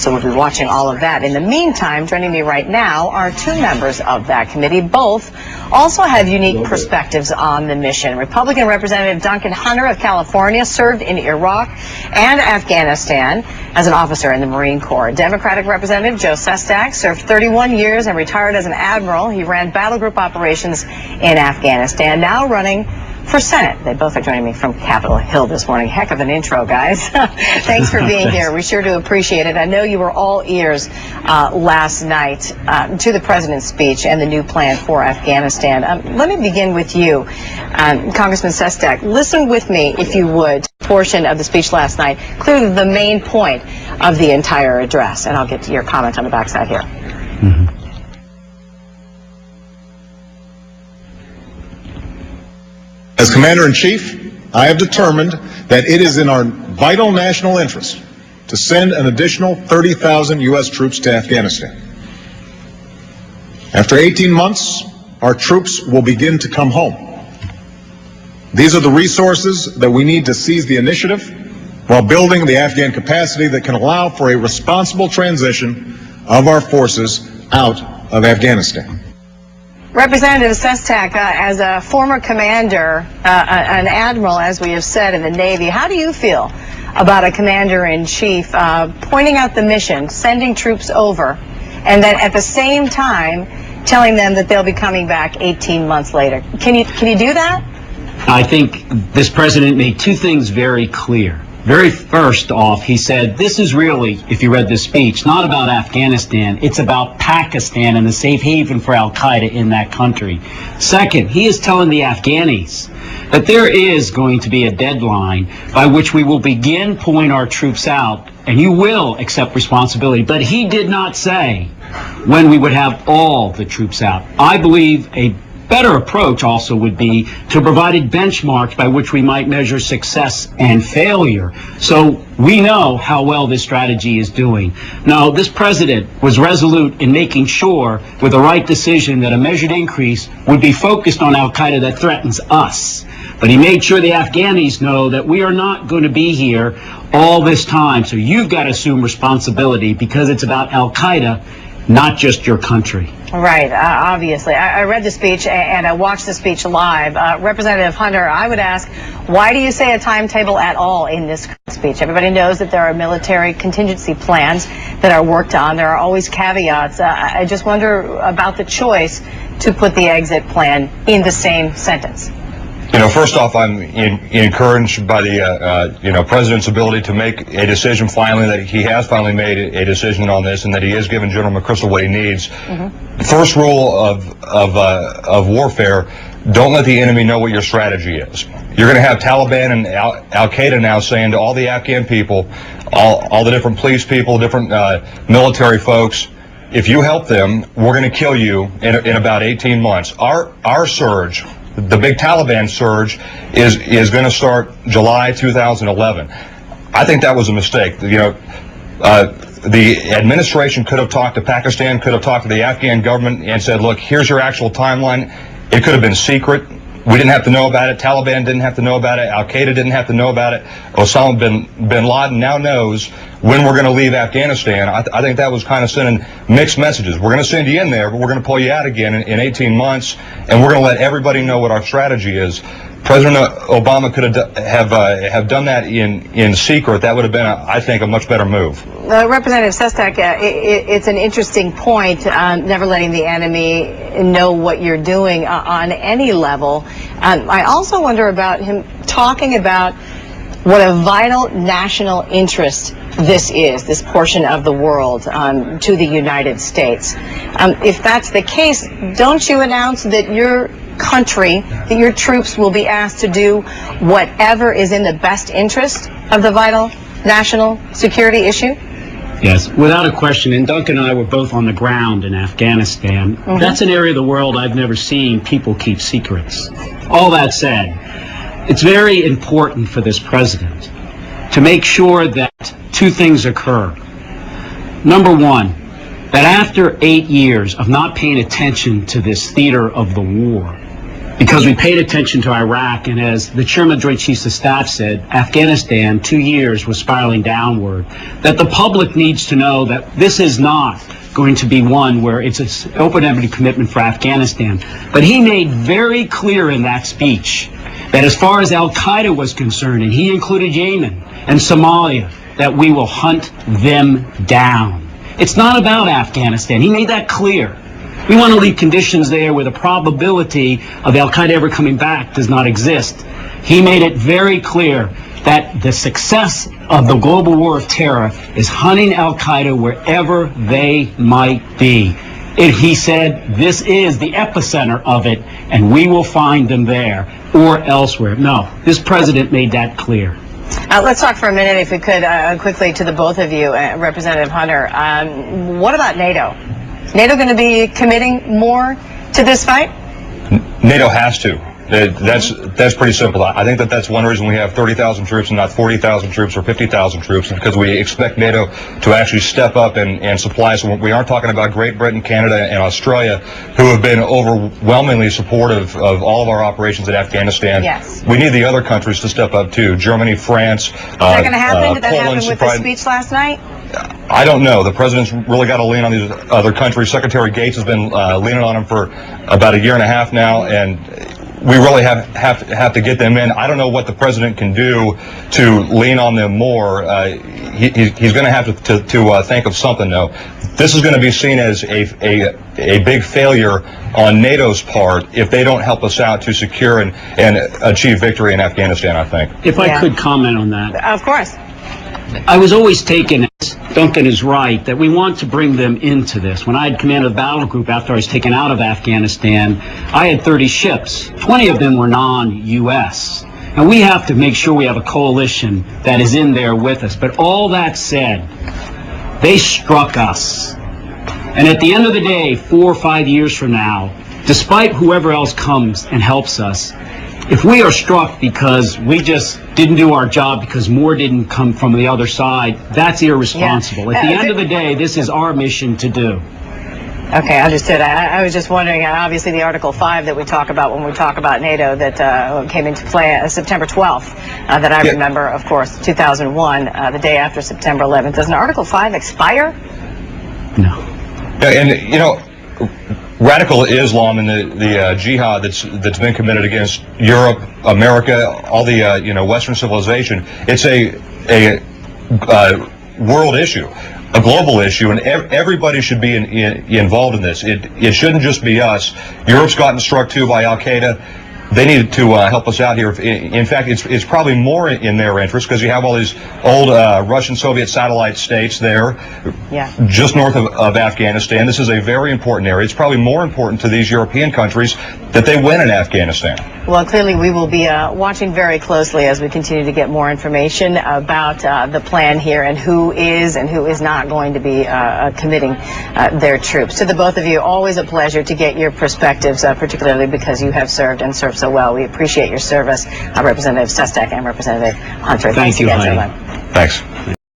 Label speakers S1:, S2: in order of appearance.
S1: So we'll be watching all of that. In the meantime, joining me right now are two members of that committee. Both also have unique perspectives on the mission. Republican Representative Duncan Hunter of California served in Iraq and Afghanistan as an officer in the Marine Corps. Democratic Representative Joe Sestak served 31 years and retired as an admiral. He ran battle group operations in Afghanistan, now running for Senate. They both are joining me from Capitol Hill this morning. Heck of an intro, guys. Thanks for being here. We sure do appreciate it. I know you were all ears last night to the president's speech and the new plan for Afghanistan. Let me begin with you, Congressman Sestak. Listen with me, if you would, to a portion of the speech last night. Clearly the main point of the entire address, and I'll get to your comment on the backside here.
S2: As Commander-in-Chief, I have determined that it is in our vital national interest to send an additional 30,000 U.S. troops to Afghanistan. After 18 months, our troops will begin to come home. These are the resources that we need to seize the initiative while building the Afghan capacity that can allow for a responsible transition of our forces out of Afghanistan.
S1: Representative Sestak, as a former commander, an admiral, as we have said, in the Navy, how do you feel about a commander-in-chief pointing out the mission, sending troops over, and then at the same time telling them that they'll be coming back 18 months later? Can you do that?
S3: I think this president made two things very clear. Very first off, he said, this is really, if you read this speech, not about Afghanistan, it's about Pakistan and the safe haven for al-Qaeda in that country. Second, he is telling the Afghanis that there is going to be a deadline by which we will begin pulling our troops out, and you will accept responsibility. But he did not say when we would have all the troops out. I believe a better approach also would be to provide benchmarks by which we might measure success and failure, so we know how well this strategy is doing. Now, this president was resolute in making sure, with the right decision, that a measured increase would be focused on al-Qaeda that threatens us. But he made sure the Afghanis know that we are not going to be here all this time, so you've got to assume responsibility because it's about al-Qaeda, not just your country.
S1: Right, obviously. I read the speech and I watched the speech live. Representative Hunter, I would ask, why do you say a timetable at all in this speech? Everybody knows that there are military contingency plans that are worked on. There are always caveats. I just wonder about the choice to put the exit plan in the same sentence.
S4: You know, first off, I'm encouraged by the president's ability to make a decision finally, that he has finally made a decision on this, and that he has given General McChrystal what he needs. The first rule of warfare: don't let the enemy know what your strategy is. You're going to have Taliban and al-Qaeda now saying to all the Afghan people, all the different police people, different military folks, if you help them, we're going to kill you in about 18 months. Our surge, the big Taliban surge, is going to start July 2011. I think that was a mistake. You know, the administration could have talked to Pakistan, could have talked to the Afghan government and said, look, here's your actual timeline. It could have been secret. We didn't have to know about it. Taliban didn't have to know about it. Al-Qaeda didn't have to know about it. Osama bin Laden now knows when we're going to leave Afghanistan. I think that was kind of sending mixed messages. We're going to send you in there, but we're going to pull you out again in 18 months, and we're going to let everybody know what our strategy is. President Obama could have done that in secret. That would have been, I think, a much better move.
S1: Representative Sestak, it's an interesting point, never letting the enemy know what you're doing on any level. I also wonder about him talking about what a vital national interest this is, this portion of the world, to the United States. If that's the case, don't you announce that your country, that your troops will be asked to do whatever is in the best interest of the vital national security issue?
S3: Yes, without a question. And Duncan and I were both on the ground in Afghanistan. That's an area of the world I've never seen people keep secrets. All that said, it's very important for this president to make sure that two things occur. Number one, that after 8 years of not paying attention to this theater of the war, because we paid attention to Iraq, and as the chairman of Joint Chiefs of Staff said, Afghanistan, 2 years, was spiraling downward, that the public needs to know that this is not going to be one where it's an open-ended commitment for Afghanistan. But he made very clear in that speech that as far as Al-Qaeda was concerned, and he included Yemen and Somalia, that we will hunt them down. It's not about Afghanistan. He made that clear. We want to leave conditions there where the probability of Al-Qaeda ever coming back does not exist. He made it very clear that the success of the global war of terror is hunting Al-Qaeda wherever they might be. He said this is the epicenter of it, and we will find them there or elsewhere. No, this president made that clear.
S1: Let's talk for a minute, if we could, quickly to the both of you, Representative Hunter. What about NATO? Is NATO going to be committing more to this fight?
S4: NATO has to. That's pretty simple. I think that's one reason we have 30,000 troops and not 40,000 troops or 50,000 troops, because we expect NATO to actually step up and supply. So we aren't talking about Great Britain, Canada, and Australia, who have been overwhelmingly supportive of all of our operations in Afghanistan.
S1: Yes.
S4: We need the other countries to step up too. Germany, France,
S1: Is that going to happen? Did that
S4: Poland,
S1: happen with the speech last night?
S4: I don't know. The president's really got to lean on these other countries. Secretary Gates has been leaning on him for about a year and a half now, and we really have to get them in. I don't know what the president can do to lean on them more. He's going to have to think of something, though. This is going to be seen as a big failure on NATO's part if they don't help us out to secure and achieve victory in Afghanistan, I think.
S3: If I could comment on that.
S1: Of course.
S3: I was always taken, as Duncan is right, that we want to bring them into this. When I had command of the battle group after I was taken out of Afghanistan, I had 30 ships. 20 of them were non-U.S. And we have to make sure we have a coalition that is in there with us. But all that said, they struck us. And at the end of the day, 4 or 5 years from now, despite whoever else comes and helps us, if we are struck because we just didn't do our job because more didn't come from the other side, that's irresponsible.
S1: Yeah.
S3: At the end of the day, this is our mission to do.
S1: Okay, understood. I was just wondering, obviously the Article 5 that we talk about when we talk about NATO that came into play September 12th, that I remember, of course, 2001, the day after September 11th. Doesn't Article 5 expire?
S3: No.
S4: Yeah, and, you know, radical Islam and the jihad that's been committed against Europe, America, all the Western civilization, it's a world issue, a global issue, and everybody should be involved in this. It shouldn't just be us. Europe's gotten struck too by Al-Qaeda. They need to help us out here. In fact, it's probably more in their interest because you have all these old Russian Soviet satellite states there, just north of Afghanistan. This is a very important area. It's probably more important to these European countries that they win in Afghanistan.
S1: Well, clearly we will be watching very closely as we continue to get more information about the plan here and who is and who is not going to be committing their troops. To the both of you, always a pleasure to get your perspectives, particularly because you have served and served so well. We appreciate your service, Representative Sestak and Representative Hunter.
S3: Thank you,
S1: again,
S3: Heidi.
S1: gentlemen.
S4: Thanks.